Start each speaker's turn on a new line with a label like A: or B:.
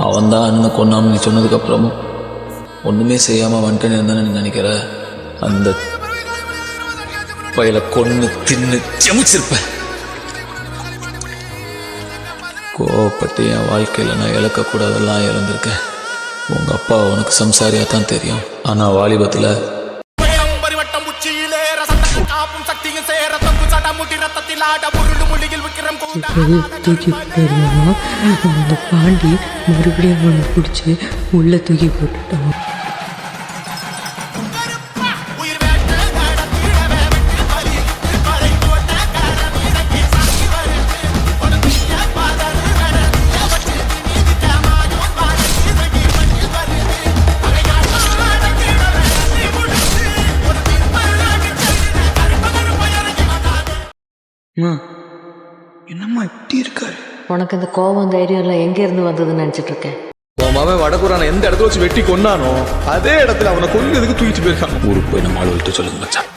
A: அவன் தான் அண்ணனை கொன்னான்னு நீ சொன்னதுக்கப்புறமும் ஒன்றுமே செய்யாமல் வந்துட்டேன்னு தானே நீ நினைக்கிற? அந்த பையில கொன்று தின்னு ஜமிச்சிருப்பேன். கோவப்பட்டு என் வாழ்க்கையில் நான் இழக்கக்கூடாதெல்லாம் இழந்திருக்கேன். உங்கள் அப்பா உனக்கு சம்சாரியாக தான் தெரியும். ஆனால் வாலிபத்தில்
B: தூக்கி போட்டுருவாங்க. அந்த பாண்டி மறுபடியும் அவனை பிடிச்சி உள்ள தூக்கி போட்டுட்டான்.
A: என்னம்மா இப்படி இருக்காரு?
B: உனக்கு இந்த கோபம் தைரியம் எல்லாம் எங்க இருந்து வந்ததுன்னு நினைச்சிட்டு இருக்கேன்.
C: உன் மாமன் வடக்குறான எந்த இடத்துல வச்சு வெட்டி கொண்டானோ அதே இடத்துல அவனை கொல்லுறதுக்கு தூக்கிட்டு போயிருக்காங்க.
A: ஊருக்கு போய் நம்ம ஆள் விட்டு சொல்லுங்க மச்சான்.